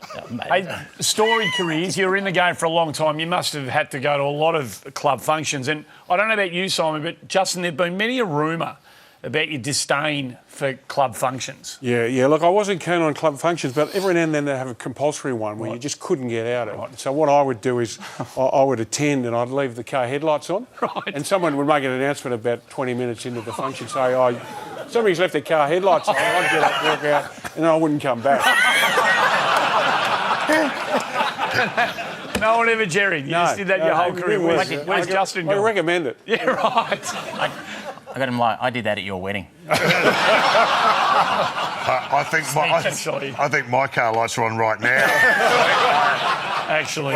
Hey, storied careers. You were in the game for a long time. You must have had to go to a lot of club functions. And I don't know about you, Simon, but Justin, there've been many a rumour about your disdain for club functions. Yeah. Look, I wasn't keen on club functions, but every now and then they have a compulsory one where you just couldn't get out of it. So what I would do is I would attend and I'd leave the car headlights on. Right. And someone would make an announcement about 20 minutes into the function, say, somebody's left their car headlights on. I'd get up, walk out, and I wouldn't come back. No one ever jerried. You just did that your whole career. Where's Justin gone? I recommend it. Yeah, right. I got him I did that at your wedding. I think my car lights are on right now. Actually,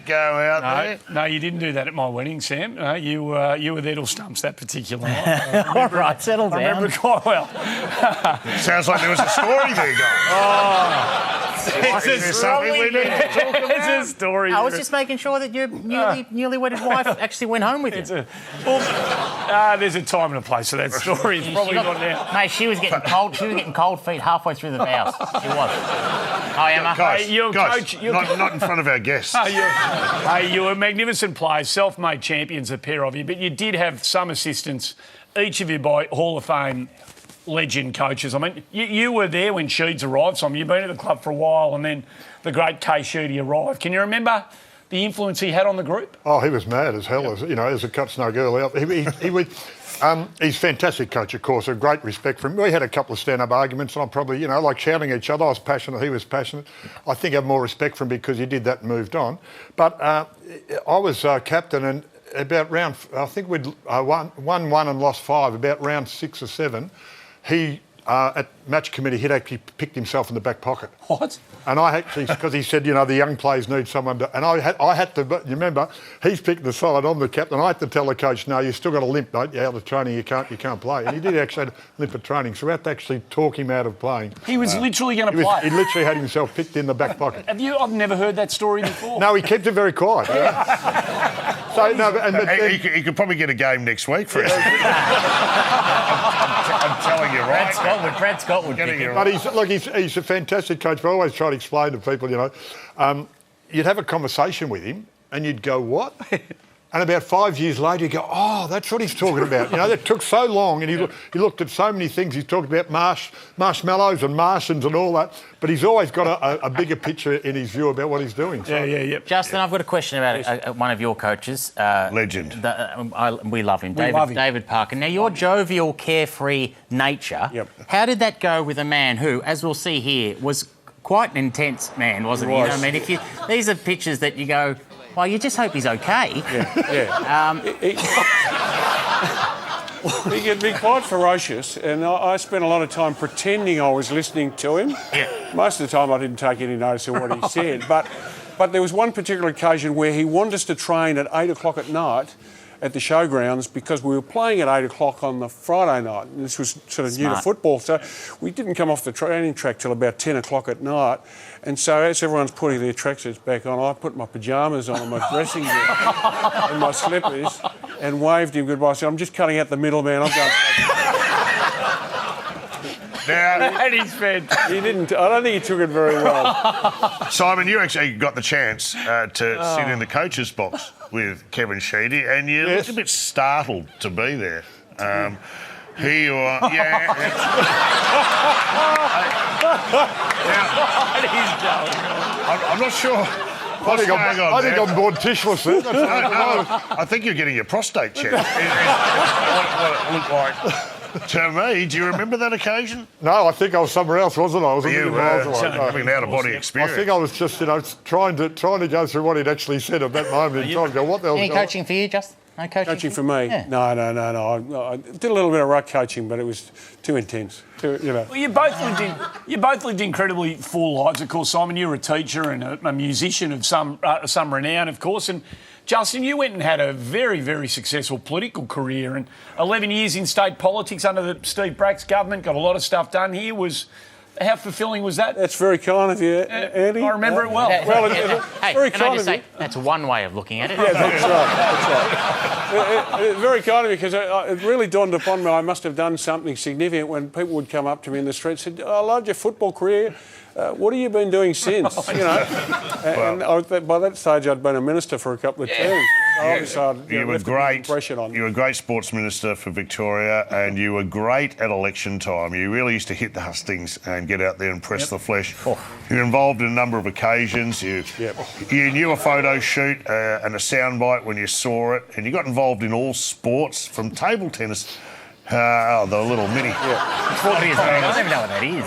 go out there. No, you didn't do that at my wedding, Sam. No, you were there till stumps that particular night. All right, settle down. I remember it quite well. Sounds like there was a story there going. It's a story we need to talk about. It's a story. I was just making sure that your newly wedded wife actually went home with you. There's a time and a place for that story. It's probably not now. Mate, she was getting cold. She was getting cold feet halfway through the vows. She was. Oh, Emma. Guys, not in front of our guests. You were magnificent players, self-made champions, a pair of you, but you did have some assistance, each of you by Hall of Fame legend coaches. I mean, you were there when Sheeds arrived, Simon. You've been at the club for a while, and then the great Kay Sheedy arrived. Can you remember the influence he had on the group? Oh, he was mad as hell, as a cuts no girl out. He's a fantastic coach, of course, a great respect for him. We had a couple of stand-up arguments, and I'm probably, like shouting at each other. I was passionate, he was passionate. I think I have more respect for him because he did that and moved on. But I was captain, and about round, I think we'd won 1 and lost 5, about round 6 or 7, he at match committee, he'd actually picked himself in the back pocket. What? And I actually, because he said, the young players need someone to... And I had to... But you remember, he's picked the side, I'm the captain. I had to tell the coach, no, you've still got a limp, don't you? Out of training, you can't play. And he did actually have a limp at training, so we had to actually talk him out of playing. He was literally going to play? He literally had himself picked in the back pocket. I've never heard that story before. No, he kept it very quiet. So, no, he could probably get a game next week for us. I'm telling you, right? Brad Scott would pick him. But he's a fantastic coach. But I always try to explain to people, you'd have a conversation with him and you'd go, what? And about 5 years later, you go, oh, that's what he's talking about. That took so long, and he looked at so many things. He's talked about marshmallows and Martians and all that, but he's always got a bigger picture in his view about what he's doing. So. Yeah. Justin, I've got a question about one of your coaches. Legend. We love him, David Parker. Now, your jovial, carefree nature, how did that go with a man who, as we'll see here, was quite an intense man, wasn't he? I mean, these are pictures that you go... Well, you just hope he's okay. He can be quite ferocious, and I spent a lot of time pretending I was listening to him. Most of the time I didn't take any notice of what he said, but there was one particular occasion where he wanted us to train at 8 o'clock at night at the showgrounds because we were playing at 8 o'clock on the Friday night. And this was sort of new to football, so we didn't come off the training track till about 10 o'clock at night. And so as everyone's putting their tracksuits back on, I put my pyjamas on and my dressing gown and my slippers and waved him goodbye. I said, I'm just cutting out the middleman. I'm going... Now, that is fantastic. He didn't. I don't think he took it very well. Simon, you actually got the chance to sit in the coach's box with Kevin Sheedy, and you looked a bit startled to be there. Here you are. I'm not sure. I think I'm morticianless then. I think you're getting your prostate checked. What it looked like to me. Do you remember that occasion? No, I think I was somewhere else, wasn't I? I was having an out-of-body experience. I think I was just, trying to go through what he'd actually said at that moment in time. Go, what the hell? Any coaching for you, Justin? No coaching for me? Yeah. No. I did a little bit of ruck coaching, but it was too intense. Well, you both lived incredibly full lives. Of course, Simon, you were a teacher and a musician of some renown, of course. And Justin, you went and had a very, very successful political career, and 11 years in state politics under the Steve Bracks government. Got a lot of stuff done here. How fulfilling was that? That's very kind of you, Andy. I remember it well. Very kind can I just say, that's one way of looking at it. Yeah, that's right. Very kind of you, because it really dawned upon me I must have done something significant when people would come up to me in the street and said, I loved your football career. What have you been doing since? And by that stage I'd been a minister for a couple of terms. You were great. You were a great sports minister for Victoria, and you were great at election time. You really used to hit the hustings and get out there and press the flesh. You were involved in a number of occasions. You knew a photo shoot and a soundbite when you saw it, and you got involved in all sports from table tennis. The little mini. I don't even know what that is.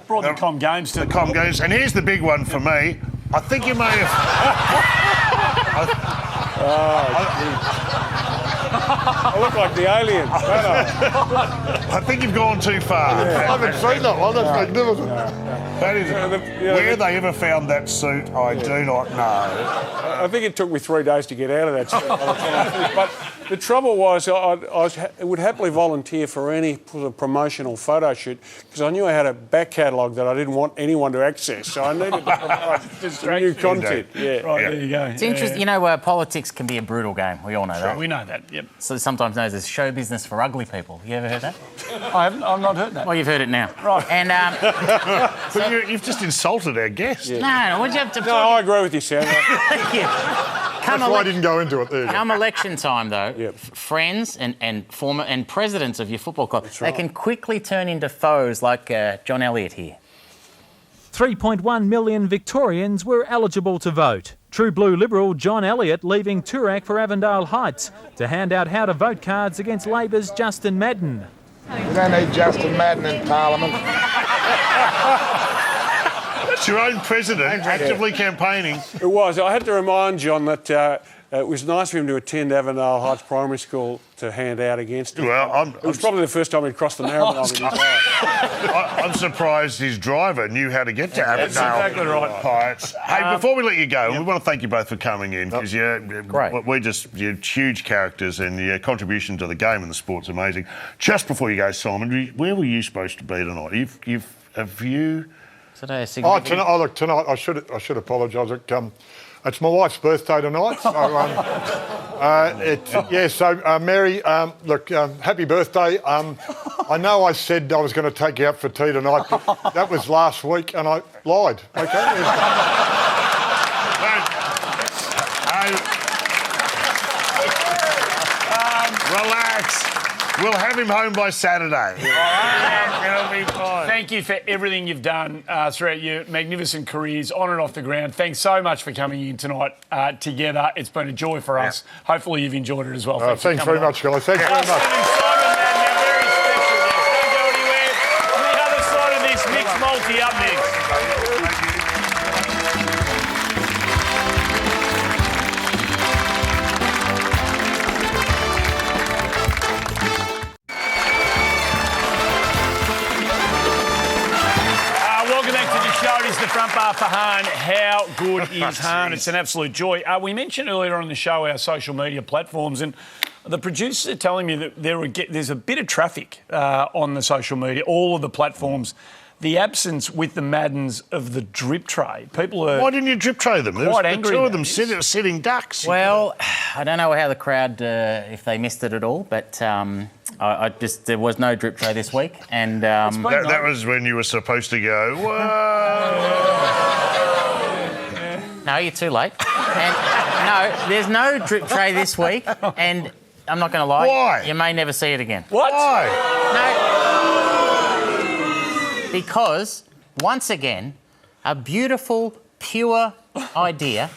Brought the Com Games to the Com Games. And here's the big one for me. I think you may have... I look like the alien, don't I think you've gone too far. I haven't seen that one. That's magnificent. That is... Where they ever found that suit, I do not know. I think it took me 3 days to get out of that suit. But the trouble was I would happily volunteer for any promotional photo shoot because I knew I had a back catalogue that I didn't want anyone to access, so I needed to provide new content. There you go. It's interesting. Politics can be a brutal game. We all know that. We know that, yep. So sometimes known as show business for ugly people. You ever heard that? I've not heard that. Well, you've heard it now. Right. And but you've just insulted our guest. No, what'd you have to... No, I agree with you, Sam. Thank you. That's why I didn't go into it there. Come election time, though, friends and former and presidents of your football club, they can quickly turn into foes like John Elliott here. 3.1 million Victorians were eligible to vote. True Blue Liberal John Elliott leaving Toorak for Avondale Heights to hand out how-to-vote cards against Labor's Justin Madden. We don't need Justin Madden in Parliament. That's your own president actively campaigning. It was. I had to remind John that It was nice of him to attend Avondale Heights Primary School to hand out against him. Well, it was probably the first time he'd crossed the Narrabeen in his life. I'm surprised his driver knew how to get to Avondale. That's exactly right. Heights. Hey, before we let you go, we want to thank you both for coming in because you're huge characters and your contribution to the game and the sport's amazing. Just before you go, Simon, where were you supposed to be tonight? Have you? Tonight, I should apologise. It's my wife's birthday tonight, so Mary, look, happy birthday. I know I said I was going to take you out for tea tonight, but that was last week, and I lied. Okay. Relax. We'll have him home by Saturday. It'll be fine. Thank you for everything you've done throughout your magnificent careers on and off the ground. Thanks so much for coming in tonight together. It's been a joy for us. Hopefully you've enjoyed it as well. Thanks very much, guys. Thanks very much. Simon Madden, our very special guest. Don't go anywhere. On the other side of this, Mixed Multi up next. It is the front bar for Hahn. How good is Hahn? It's an absolute joy. We mentioned earlier on the show our social media platforms, and the producers are telling me that there's a bit of traffic on the social media, all of the platforms. The absence with the Maddens of the drip tray. People are... Why didn't you drip tray them? There was angry two of them sitting ducks. Well, I don't know how the crowd, if they missed it at all, but there was no drip tray this week. And that was when you were supposed to go, whoa. No, you're too late. And no, there's no drip tray this week, and I'm not going to lie. Why? You may never see it again. What? Why? No. Because, once again, a beautiful, pure idea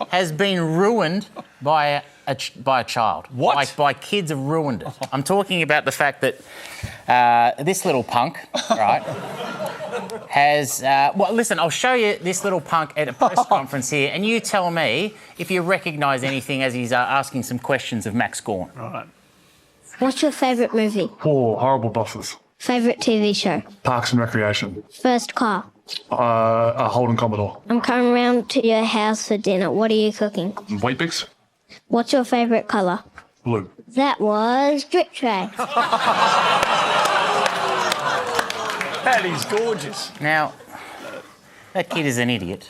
has been ruined by a child. What? By kids have ruined it. I'm talking about the fact that this little punk, right, has... well, listen, I'll show you this little punk at a press conference here, and you tell me if you recognise anything as he's asking some questions of Max Gawn. Right. What's your favourite movie? Oh, Horrible Bosses. Favourite TV show? Parks and Recreation. First car? A Holden Commodore. I'm coming round to your house for dinner. What are you cooking? Weet-Bix. What's your favourite colour? Blue. That was drip tray. That is gorgeous. Now, that kid is an idiot.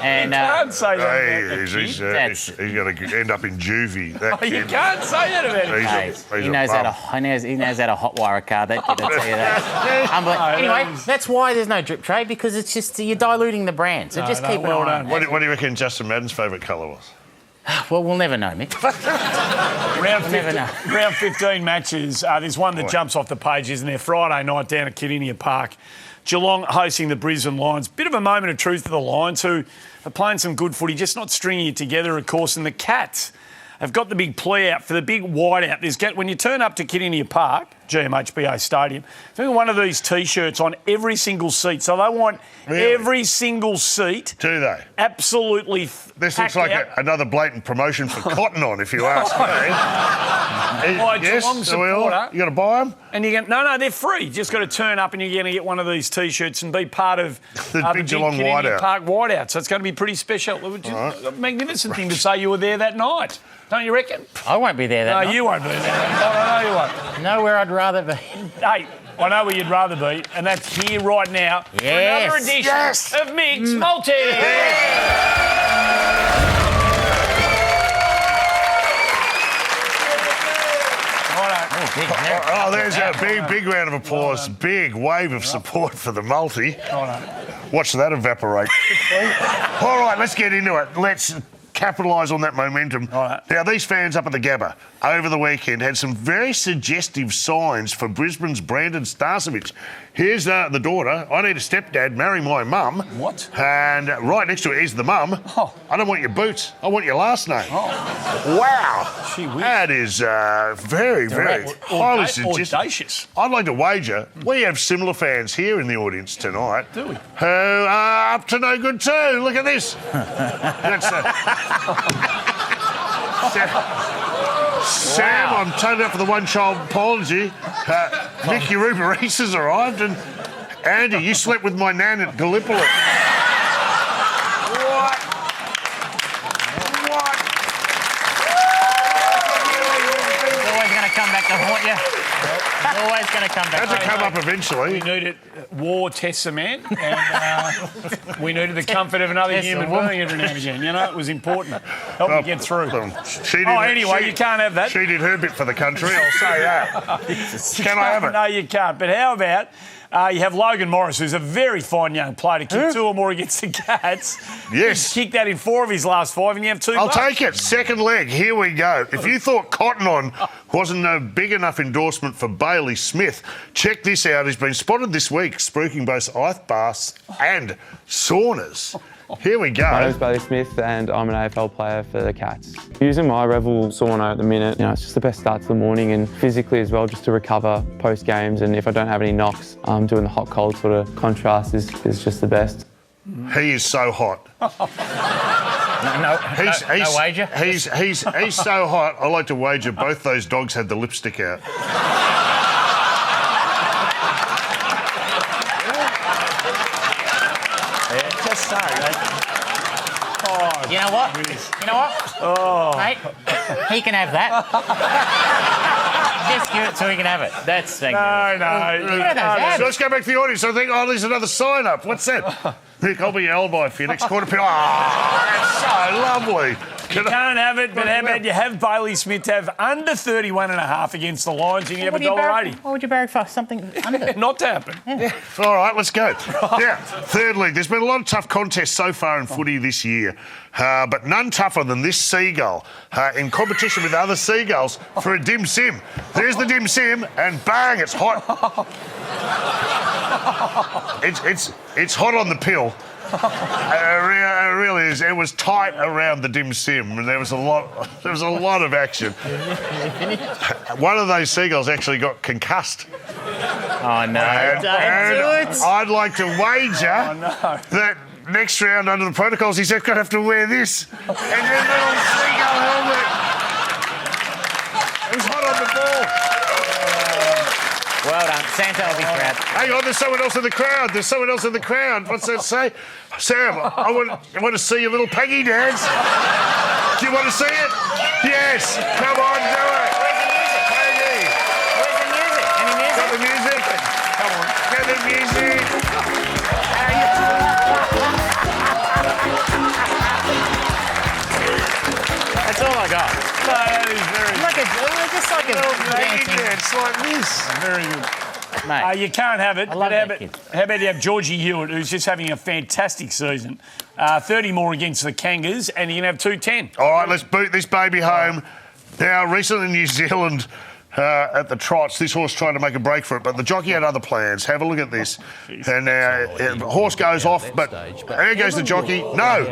And, you can't say that about he's going to end up in juvie. You can't say that about him. He knows how to hotwire a car, that kid, I'll tell you that. Anyway, that's why there's no drip tray, because it's just you're diluting the brand. So just keep it on. What do you reckon Justin Madden's favourite colour was? Well, we'll never know, Mick. Round 15 matches. There's one that jumps off the page, isn't there? Friday night down at Kardinia Park. Geelong hosting the Brisbane Lions. Bit of a moment of truth for the Lions, who are playing some good footy, just not stringing it together, of course. And the Cats have got the big plea out for the big wide out. When you turn up to Kardinia Park, GMHBA Stadium, they've got one of these T-shirts on every single seat. So they want every single seat. Do they? Absolutely. This looks like another blatant promotion for Cotton On, if you ask me. Geelong supporter. You got to buy them? And you no, they're free. You just got to turn up and you're going to get one of these T-shirts and be part of the big Geelong Whiteout. Park Whiteout. So it's going to be pretty special. A magnificent thing to say you were there that night. Don't you reckon? I won't be there that night. No, you won't be there that night. I know you won't. Know where I'd rather be. Hey, I know where you'd rather be, and that's here right now for another edition of Mixed Multi. Oh, there's a big round of applause. Big wave of support for the multi. Watch that evaporate. All right, let's get into it. Let's capitalise on that momentum. Now, these fans up at the Gabba over the weekend had some very suggestive signs for Brisbane's Brandon Starcevich. Here's the daughter. I need a stepdad. Marry my mum. What? And right next to it is the mum. Oh. I don't want your boots. I want your last name. Oh. Wow. She whiz. That is very highly suggestive. Audacious. I'd like to wager we have similar fans here in the audience tonight. Do we? Who are up to no good too. Look at this. That's Sam, I'm turning up for the one-child apology. Nick, your Uber Eats has arrived, and Andy, you slept with my nan at Gallipoli. Come back to haunt you. Always going to come back. Had to come up eventually. We needed war testament, and we needed the comfort of another human being every now and again. You know, it was important. Help me get through. Anyway, you can't have that. She did her bit for the country, I'll say that. Can I have it? No, you can't. But how about you have Logan Morris, who's a very fine young player, to kick 2 or more against the Cats. Yes. He's kicked that in 4 of his last 5, and you have 2 I'll bucks. take it. Second leg. Here we go. If you thought Cotton On wasn't a big enough endorsement for Bailey Smith, check this out. He's been spotted this week spruiking both ice baths and saunas. Here we go. My name's Bailey Smith and I'm an AFL player for the Cats. Using my Revel sauna at the minute, it's just the best start to the morning, and physically as well, just to recover post games. And if I don't have any knocks, doing the hot cold sort of contrast is just the best. He is so hot. No wager. He's so hot. I like to wager both those dogs had the lipstick out. Just so. You know what? Mate, he can have that. Just give it so he can have it. That's No. Let's go back to the audience. I think, there's another sign up. What's that? Nick, I'll be your alibi for your next quarter penalty. That's so lovely. You can't have it, but how about you have Bailey Smith have under 31.5 against the Lions and you have $1.80? What would you barrack for? Something under? Not to happen. Yeah. All right, let's go. Yeah, third league. There's been a lot of tough contests so far in footy this year, but none tougher than this seagull in competition with other seagulls for a dim sim. There's the dim sim, and bang, it's hot. It's hot on the pill. It really is. It was tight around the dim sim, and there was a lot of action. One of those seagulls actually got concussed. Oh no! And I'd like to wager that next round under the protocols he's going to have to wear this and then the little seagull helmet. It was hot on the ball. Well done. Santa will be proud. Hang on, there's someone else in the crowd. What's that say? Sam, I want to see your little Peggy dance. Do you want to see it? Yes. Come on, do it. Peggy. Where's the music? Any music? Got the music? Come on. Get the music. That's all I got. No, that is very Just like a dancing. It's like this. Very good. Mate, you can't have it. I love but that kid. how about you have Georgie Hewitt, who's just having a fantastic season. 30 more against the Kangas, and you can have 210. All right, let's boot this baby home. Now, recently in New Zealand, at the trots, this horse trying to make a break for it, but the jockey had other plans. Have a look at this. And the horse goes off, but there goes the jockey. No.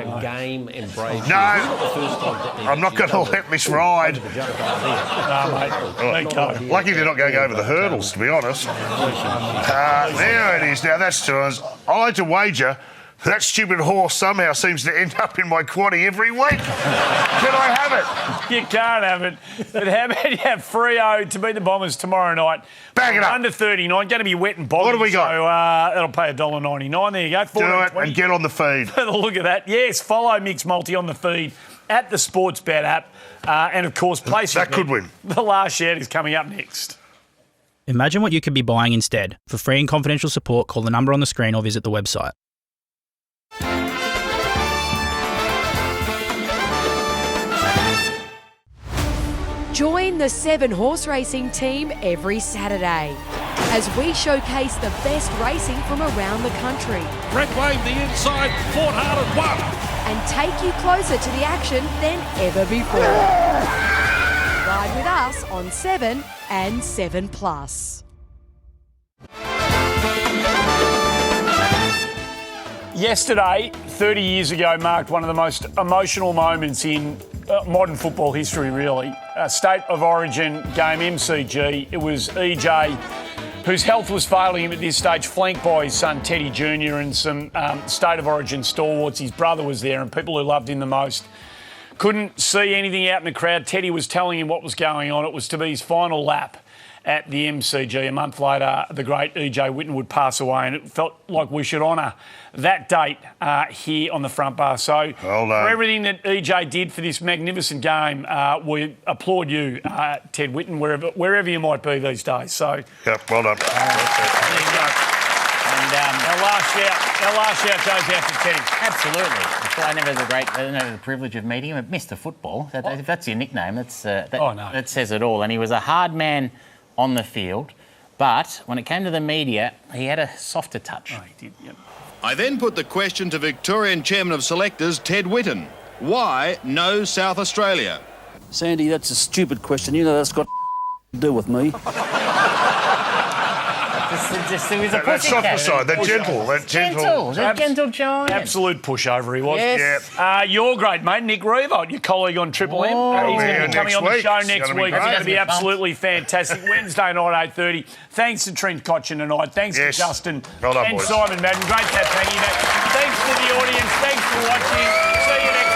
I'm not going to let this ride. Lucky they're not going over the hurdles, to be honest. There it is. Now, that's to us. I like to wager that stupid horse somehow seems to end up in my quaddie every week. Can I have it? You can't have it. But how about you have Freo to beat the Bombers tomorrow night? Bang it up. Under 39, going to be wet and boggy. What do we got? So that'll pay $1.99. There you go. Do it and get on the feed. Look at that. Yes, follow Mixed Multi on the feed at the Sportsbet app. And, of course, place that could win. The last shed is coming up next. Imagine what you could be buying instead. For free and confidential support, call the number on the screen or visit the website. Join the 7 Horse Racing team every Saturday as we showcase the best racing from around the country. Brett Wayne, the inside, fought hard and won. And take you closer to the action than ever before. Ride with us on 7 and 7 Plus. Yesterday, 30 years ago, marked one of the most emotional moments in modern football history, really. A State of Origin game, MCG. It was EJ, whose health was failing him at this stage, flanked by his son Teddy Jr. and some State of Origin stalwarts. His brother was there and people who loved him the most. couldn't see anything out in the crowd. Teddy was telling him what was going on. It was to be his final lap at the MCG. A month later, the great EJ Whitten would pass away, and it felt like we should honour that date here on the front bar. So for everything that EJ did for this magnificent game, we applaud you, Ted Whitten, wherever you might be these days. So, yep, well done. There you go. And our last shout goes out to Teddy. Absolutely. I never had the privilege of meeting him. Mr. Football. If that's your nickname, that says it all. And he was a hard man on the field, but when it came to the media, he had a softer touch. Oh, he did, yep. I then put the question to Victorian Chairman of Selectors, Ted Whitten. Why no South Australia? Sandy, that's a stupid question. You know that's got to do with me. He was a that's soft beside. They're gentle. They're gentle giant. Absolute pushover he was. Yes. Yeah. Your great mate, Nick Reeve, your colleague on Triple M. He's going to be coming on the show next week. It's going to be absolutely fantastic. Wednesday night, 8:30. Thanks to Trent Cotchin tonight. Thanks to Justin and Simon Madden. Great to have you back. Thanks to the audience. Thanks for watching. See you next